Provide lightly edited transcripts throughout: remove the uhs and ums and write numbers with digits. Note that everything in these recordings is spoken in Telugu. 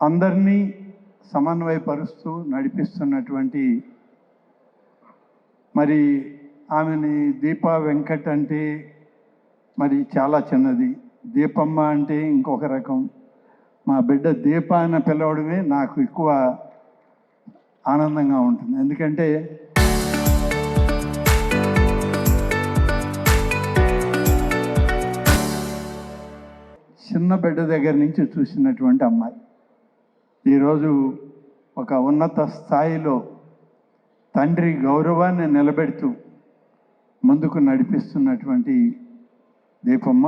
అందరినీ సమన్వయపరుస్తూ నడిపిస్తున్నటువంటి మరి ఆమెని దీపా వెంకట్ అంటే మరి చాలా చిన్నది, దీపమ్మ అంటే ఇంకొక రకం. మా బిడ్డ దీప అని పిలవడమే నాకు ఎక్కువ ఆనందంగా ఉంటుంది. ఎందుకంటే చిన్న బిడ్డ దగ్గర నుంచి చూసినటువంటి అమ్మాయి ఈరోజు ఒక ఉన్నత స్థాయిలో తండ్రి గౌరవాన్ని నిలబెడుతూ ముందుకు నడిపిస్తున్నటువంటి దీపమ్మ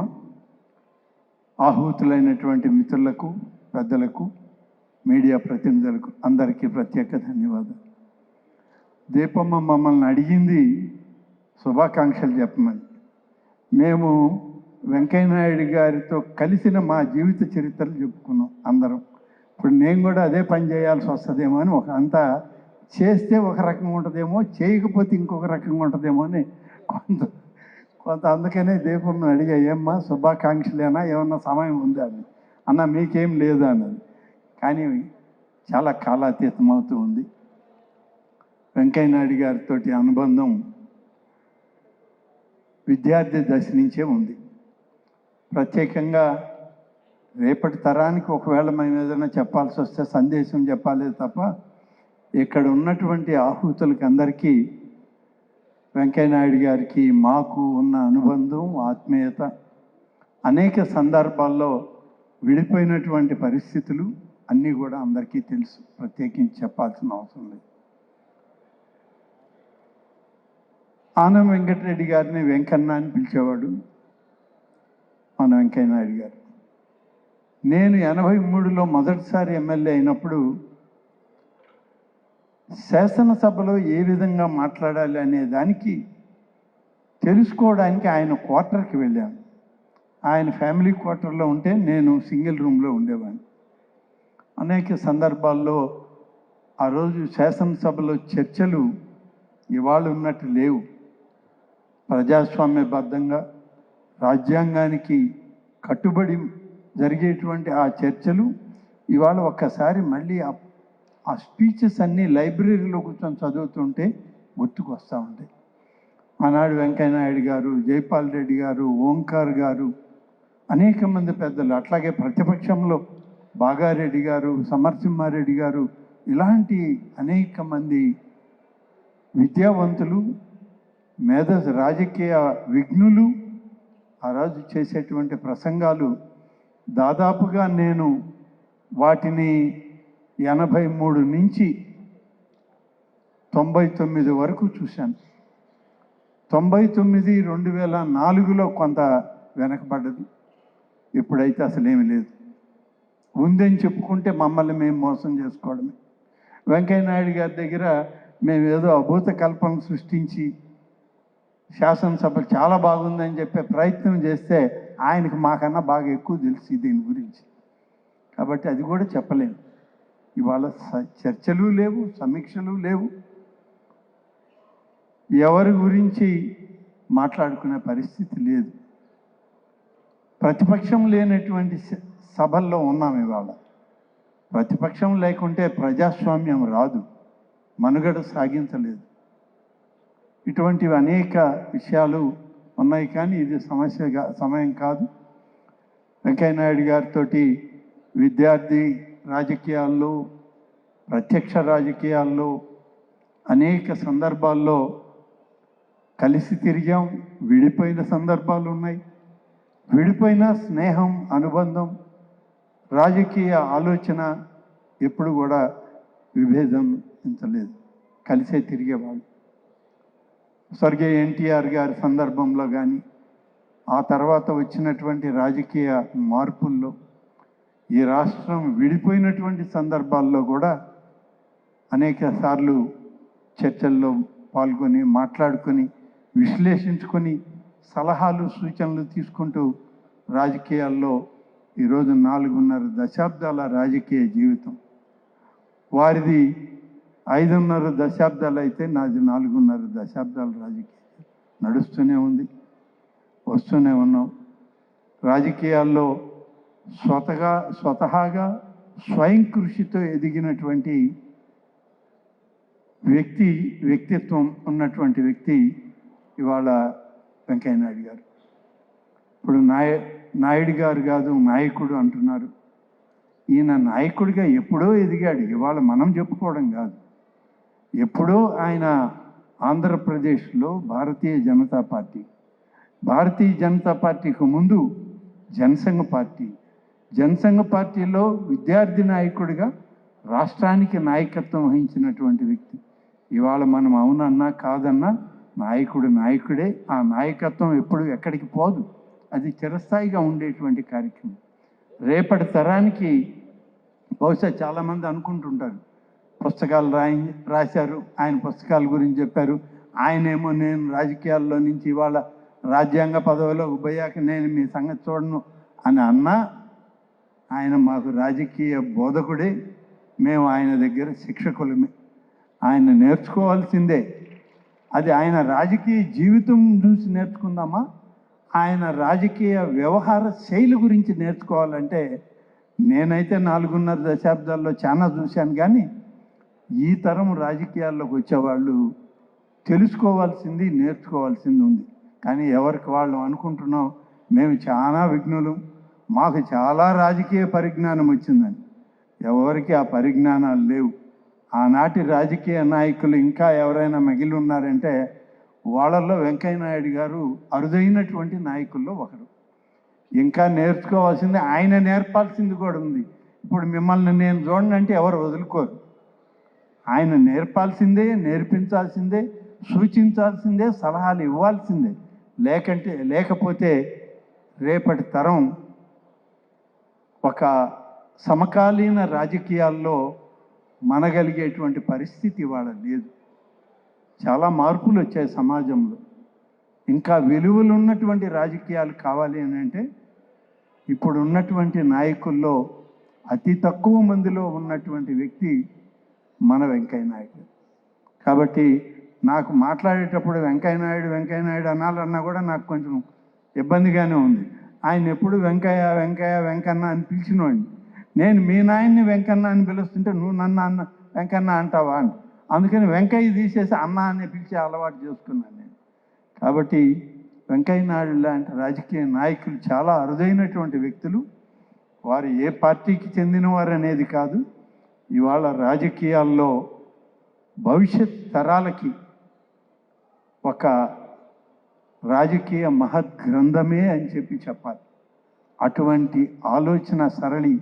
ఆహూతులైనటువంటి మిత్రులకు, పెద్దలకు, మీడియా ప్రతినిధులకు అందరికీ ప్రత్యేక ధన్యవాదాలు. దీపమ్మ మమ్మల్ని అడిగింది శుభాకాంక్షలు చెప్పమని. మేము వెంకయ్యనాయుడు గారితో కలిసిన మా జీవిత చరిత్రలు చెప్పుకున్నాం అందరం. ఇప్పుడు నేను కూడా అదే పని చేయాల్సి వస్తుందేమో అని అంతా చేస్తే ఒక రకంగా ఉంటుందేమో, చేయకపోతే ఇంకొక రకంగా ఉంటుందేమో అని కొంత అందుకనే దీపంని అడిగా, ఏమ్మా శుభాకాంక్షలేనా, ఏమన్నా సమయం ఉందా అని. అన్న మీకేం లేదు అన్నది. కానీ చాలా కాలాతీతం అవుతూ ఉంది. వెంకయ్యనాయుడు గారితో అనుబంధం విద్యార్థి దశ నుంచే ఉంది. ప్రత్యేకంగా రేపటి తరానికి ఒకవేళ మేము ఏదైనా చెప్పాల్సి వస్తే సందేశం చెప్పాలి తప్ప ఇక్కడ ఉన్నటువంటి ఆహూతులకి అందరికీ వెంకయ్యనాయుడు గారికి మాకు ఉన్న అనుబంధం, ఆత్మీయత అనేక సందర్భాల్లో విడిపోయినటువంటి పరిస్థితులు అన్నీ కూడా అందరికీ తెలుసు, ప్రత్యేకించి చెప్పాల్సిన అవసరం లేదు. ఆనం వెంకటరెడ్డి గారిని వెంకన్న అని పిలిచేవాడు మన వెంకయ్యనాయుడు గారు. నేను 83లో మొదటిసారి ఎమ్మెల్యే అయినప్పుడు శాసనసభలో ఏ విధంగా మాట్లాడాలి అనే దానికి తెలుసుకోవడానికి ఆయన క్వార్టర్కి వెళ్ళాను. ఆయన ఫ్యామిలీ క్వార్టర్లో ఉంటే నేను సింగిల్ రూమ్లో ఉండేవాడిని. అనేక సందర్భాల్లో ఆ రోజు శాసనసభలో చర్చలు ఇవాళ ఉన్నట్టు లేవు. ప్రజాస్వామ్యబద్ధంగా రాజ్యాంగానికి కట్టుబడి జరిగేటువంటి ఆ చర్చలు ఇవాళ ఒక్కసారి మళ్ళీ ఆ స్పీచెస్ అన్నీ లైబ్రరీలో కూర్చొని చదువుతుంటే గుర్తుకు వస్తూ ఉంటాయి. ఆనాడు వెంకయ్యనాయుడు గారు, జైపాల్ రెడ్డి గారు, ఓంకార్ గారు, అనేక మంది పెద్దలు, అట్లాగే ప్రతిపక్షంలో బాగారెడ్డి గారు, సమరసింహారెడ్డి గారు, ఇలాంటి అనేక మంది విద్యావంతులు, మేధస్ రాజకీయ విఘ్నులు ఆ రోజు చేసేటువంటి ప్రసంగాలు దాదాపుగా నేను వాటిని 83 నుంచి 99 వరకు చూశాను. 99, 2004లో కొంత వెనకబడ్డది. ఇప్పుడైతే అసలేమీ లేదు. ఉందని చెప్పుకుంటే మమ్మల్ని మేము మోసం చేసుకోవడమే. వెంకయ్యనాయుడు గారి దగ్గర మేము ఏదో అభూత కల్పన సృష్టించి శాసనసభ చాలా బాగుందని చెప్పే ప్రయత్నం చేస్తే ఆయనకు మాకన్నా బాగా ఎక్కువ తెలుసు దీని గురించి. కాబట్టి అది కూడా చెప్పలేము. ఇవాళ చర్చలు లేవు, సమీక్షలు లేవు, ఎవరి గురించి మాట్లాడుకునే పరిస్థితి లేదు. ప్రతిపక్షం లేనటువంటి సభల్లో ఉన్నాం ఇవాళ. ప్రతిపక్షం లేకుంటే ప్రజాస్వామ్యం రాదు, మనుగడ సాగించలేదు. ఇటువంటివి అనేక విషయాలు ఉన్నాయి. కానీ ఇది సమయం కాదు. వెంకయ్యనాయుడు గారితో విద్యార్థి రాజకీయాల్లో, ప్రత్యక్ష రాజకీయాల్లో అనేక సందర్భాల్లో కలిసి తిరిగాం. విడిపోయిన సందర్భాలు ఉన్నాయి. విడిపోయిన స్నేహం, అనుబంధం, రాజకీయ ఆలోచన ఎప్పుడు కూడా విభేదించలేదు, కలిసే తిరిగేవాళ్ళు. స్వర్గీయ ఎన్టీఆర్ గారి సందర్భంలో కానీ, ఆ తర్వాత వచ్చినటువంటి రాజకీయ మార్పుల్లో, ఈ రాష్ట్రం విడిపోయినటువంటి సందర్భాల్లో కూడా అనేక సార్లు చర్చల్లో పాల్గొని, మాట్లాడుకొని, విశ్లేషించుకొని, సలహాలు, సూచనలు తీసుకుంటూ రాజకీయాల్లో ఈరోజు 4.5 దశాబ్దాల రాజకీయ జీవితం. వారిది 5.5 దశాబ్దాలు అయితే నాది 4.5 దశాబ్దాల రాజకీయం నడుస్తూనే ఉంది, వస్తూనే ఉన్నాం. రాజకీయాల్లో స్వతహాగా స్వయం కృషితో ఎదిగినటువంటి వ్యక్తిత్వం ఉన్నటువంటి వ్యక్తి ఇవాళ వెంకయ్య నాయుడు గారు. ఇప్పుడు నాయుడు గారు కాదు నాయకుడు అంటున్నారు. ఈయన నాయకుడిగా ఎప్పుడో ఎదిగాడు, ఇవాళ మనం చెప్పుకోవడం కాదు. ఎప్పుడో ఆయన ఆంధ్రప్రదేశ్లో భారతీయ జనతా పార్టీకి ముందు జనసంఘ పార్టీలో విద్యార్థి నాయకుడిగా రాష్ట్రానికి నాయకత్వం వహించినటువంటి వ్యక్తి. ఇవాళ మనం అవునన్నా కాదన్నా నాయకుడే. ఆ నాయకత్వం ఎప్పుడు ఎక్కడికి పోదు, అది చిరస్థాయిగా ఉండేటువంటి కార్యక్రమం. రేపటి తరానికి బహుశా చాలామంది అనుకుంటుంటారు, పుస్తకాలు రాశారు, ఆయన పుస్తకాల గురించి చెప్పారు, ఆయనేమో నేను రాజకీయాల్లో నుంచి ఇవాళ రాజ్యాంగ పదవిలో పోయాక నేను మీ సంగతి చూడను అని అన్నా, ఆయన మాకు రాజకీయ బోధకుడే, మేము ఆయన దగ్గర శిక్షకులమే. ఆయన నేర్చుకోవాల్సిందే. అది ఆయన రాజకీయ జీవితం చూసి నేర్చుకుందామా, ఆయన రాజకీయ వ్యవహార శైలి గురించి నేర్చుకోవాలంటే నేనైతే 4.5 దశాబ్దాల్లో చాలా చూశాను. కానీ ఈ తరం రాజకీయాల్లోకి వచ్చేవాళ్ళు తెలుసుకోవాల్సింది, నేర్చుకోవాల్సింది ఉంది. కానీ ఎవరికి వాళ్ళు అనుకుంటున్నాం మేము చాలా విఘ్నులు, మాకు చాలా రాజకీయ పరిజ్ఞానం వచ్చిందని. ఎవరికి ఆ పరిజ్ఞానాలు లేవు. ఆనాటి రాజకీయ నాయకులు ఇంకా ఎవరైనా మిగిలి ఉన్నారంటే వాళ్ళల్లో వెంకయ్య నాయుడు గారు అరుదైనటువంటి నాయకుల్లో ఒకరు. ఇంకా నేర్చుకోవాల్సింది, ఆయన నేర్పాల్సింది కూడా ఉంది. ఇప్పుడు మిమ్మల్ని నేను చూడనంటే ఎవరు వదులుకోరు. ఆయన నేర్పాల్సిందే, నేర్పించాల్సిందే, సూచించాల్సిందే, సలహాలు ఇవ్వాల్సిందే. లేకపోతే రేపటి తరం ఒక సమకాలీన రాజకీయాల్లో మనగలిగేటువంటి పరిస్థితి ఇవాళ లేదు. చాలా మార్పులు వచ్చాయి సమాజంలో. ఇంకా విలువలు ఉన్నటువంటి రాజకీయాలు కావాలి అని అంటే ఇప్పుడు ఉన్నటువంటి నాయకుల్లో అతి తక్కువ మందిలో ఉన్నటువంటి వ్యక్తి మన వెంకయ్య నాయుడు. కాబట్టి నాకు మాట్లాడేటప్పుడు వెంకయ్య నాయుడు అనాలన్నా కూడా నాకు కొంచెం ఇబ్బందిగానే ఉంది. ఆయన ఎప్పుడు వెంకన్న అని పిలిచినోడిని. నేను మీ నాయన్ని వెంకన్న అని పిలుస్తుంటే నువ్వు నన్ను వెంకన్న అంటావా అని, అందుకని వెంకయ్య తీసేసి అన్న అని పిలిచే అలవాటు చేసుకున్నాను నేను. కాబట్టి వెంకయ్య నాయుడు లాంటి రాజకీయ నాయకులు చాలా అరుదైనటువంటి వ్యక్తులు. వారు ఏ పార్టీకి చెందినవారు అనేది కాదు, ఇవాళ రాజకీయాల్లో భవిష్యత్ తరాలకి ఒక రాజకీయ మహద్గ్రంథమే అని చెప్పాలి. అటువంటి ఆలోచన సరళి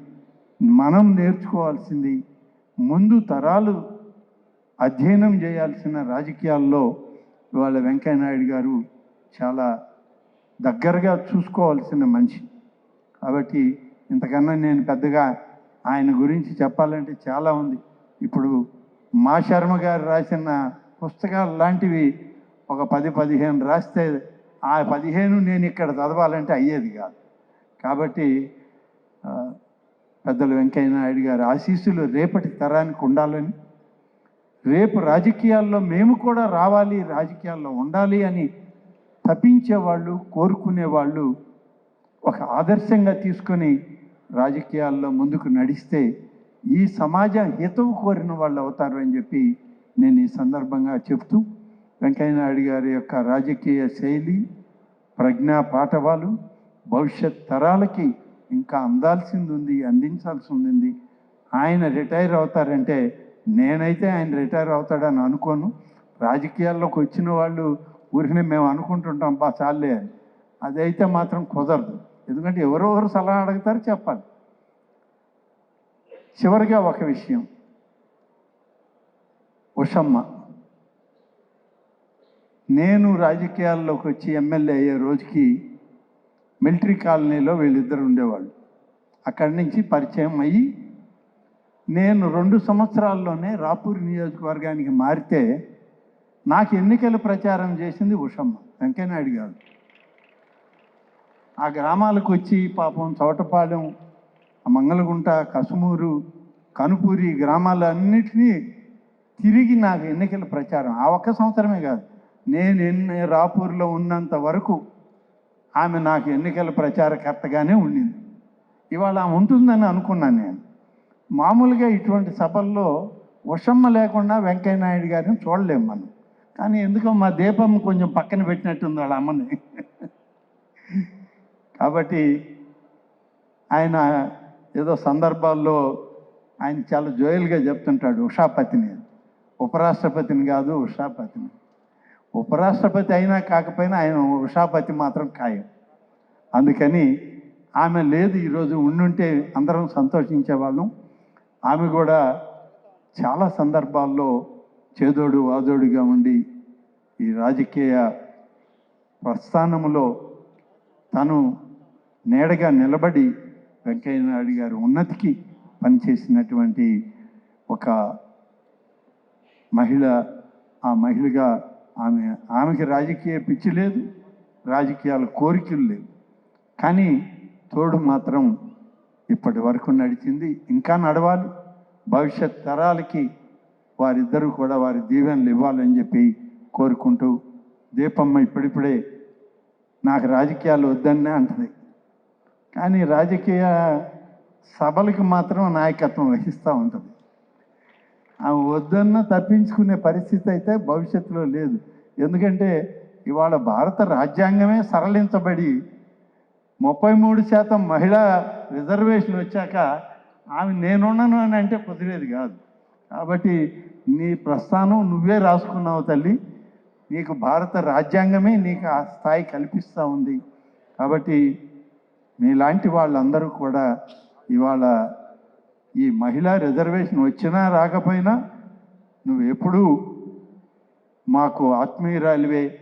మనం నేర్చుకోవాల్సింది. ముందు తరాలు అధ్యయనం చేయాల్సిన రాజకీయాల్లో ఇవాళ వెంకయ్య నాయుడు గారు చాలా దగ్గరగా చూసుకోవాల్సిన మనిషి. కాబట్టి ఇంతకన్నా నేను పెద్దగా ఆయన గురించి చెప్పాలంటే చాలా ఉంది. ఇప్పుడు మా శర్మ గారు రాసిన పుస్తకాలు లాంటివి ఒక 10-15 రాస్తే ఆ 15 నేను ఇక్కడ చదవాలంటే అయ్యేది కాదు. కాబట్టి పెద్దలు వెంకయ్య నాయుడు గారి ఆశీస్సులు రేపటి తరానికి ఉండాలని, రేపు రాజకీయాల్లో మేము కూడా రావాలి, రాజకీయాల్లో ఉండాలి అని తపించేవాళ్ళు, కోరుకునేవాళ్ళు ఒక ఆదర్శంగా తీసుకొని రాజకీయాల్లో ముందుకు నడిస్తే ఈ సమాజం హితవు కోరిన వాళ్ళు అవుతారు అని చెప్పి నేను ఈ సందర్భంగా చెప్తూ, వెంకయ్య నాయుడు గారి యొక్క రాజకీయ శైలి, ప్రజ్ఞా పాఠవాలు భవిష్యత్ తరాలకి ఇంకా అందించాల్సి ఉంది. ఆయన రిటైర్ అవుతారంటే నేనైతే ఆయన రిటైర్ అవుతాడని అనుకోను. రాజకీయాల్లోకి వచ్చిన వాళ్ళు ఊరికనే మేము అనుకుంటుంటాం బా చాలే అని, అదైతే మాత్రం కుదరదు. ఎందుకంటే ఎవరెవరు సలహా అడుగుతారు చెప్పాలి. చివరిగా ఒక విషయం, ఉషమ్మ నేను రాజకీయాల్లోకి వచ్చి ఎమ్మెల్యే అయ్యే రోజుకి మిలిటరీ కాలనీలో వీళ్ళిద్దరు ఉండేవాళ్ళు. అక్కడి నుంచి పరిచయం అయ్యి నేను 2 సంవత్సరాల్లోనే రాపూర్ నియోజకవర్గానికి మారితే నాకు ఎన్నికల ప్రచారం చేసింది ఉషమ్మ, వెంకయ్య నాయుడు గారు. ఆ గ్రామాలకు వచ్చి పాపం చోటపాలెం, మంగళగుంట, కసుమూరు, కనుపూరి గ్రామాలన్నిటినీ తిరిగి నాకు ఎన్నికల ప్రచారం, ఆ ఒక్క సంవత్సరమే కాదు, నేను రాపూర్లో ఉన్నంత వరకు ఆమె నాకు ఎన్నికల ప్రచారకర్తగానే ఉండింది. ఇవాళ ఉంటుందని అనుకున్నాను నేను. మామూలుగా ఇటువంటి సభల్లో ఉషమ్మ లేకుండా వెంకయ్య నాయుడు గారిని చూడలేము మనం. కానీ ఎందుకో మా దీపం కొంచెం పక్కన పెట్టినట్టుంది వాళ్ళ అమ్మని. కాబట్టి ఆయన ఏదో సందర్భాల్లో ఆయన చాలా జోయల్గా చెప్తుంటాడు ఉషాపతిని, ఉపరాష్ట్రపతిని కాదు ఉషాపతిని. ఉపరాష్ట్రపతి అయినా కాకపోయినా ఆయన ఉషాపతి మాత్రం ఖాయం. అందుకని ఆమె లేదు, ఈరోజు ఉండుంటే అందరం సంతోషించేవాళ్ళం. ఆమె కూడా చాలా సందర్భాల్లో చేదోడు వాదోడుగా ఉండి ఈ రాజకీయ ప్రస్థానంలో తను నీడగా నిలబడి వెంకయ్య నాయుడు గారి ఉన్నతికి పనిచేసినటువంటి ఒక మహిళ. ఆ మహిళగా ఆమెకి రాజకీయ పిచ్చి లేదు, రాజకీయాల కోరికలు లేవు. కానీ తోడు మాత్రం ఇప్పటి వరకు నడిచింది, ఇంకా నడవాలి. భవిష్యత్ తరాలకి వారిద్దరూ కూడా వారి దీవెనలు ఇవ్వాలని చెప్పి కోరుకుంటూ, దీపమ్మ ఇప్పుడిప్పుడే నాకు రాజకీయాలు వద్దనే అంటది, కానీ రాజకీయ సభలకు మాత్రం నాయకత్వం వహిస్తూ ఉంటుంది. ఆమె వద్దన్న తప్పించుకునే పరిస్థితి అయితే భవిష్యత్తులో లేదు. ఎందుకంటే ఇవాళ భారత రాజ్యాంగమే సరళించబడి 33% మహిళా రిజర్వేషన్ వచ్చాక ఆమె నేనున్నాను అని అంటే కుదిరేది కాదు. కాబట్టి నీ ప్రస్థానం నువ్వే రాసుకున్నావు తల్లి, నీకు భారత రాజ్యాంగమే నీకు ఆ స్థాయి కల్పిస్తూ ఉంది. కాబట్టి మీలాంటి వాళ్ళందరూ కూడా ఇవాళ ఈ మహిళా రిజర్వేషన్ వచ్చినా రాకపోయినా నువ్వు ఎప్పుడూ మాకు ఆత్మీయురాలివే.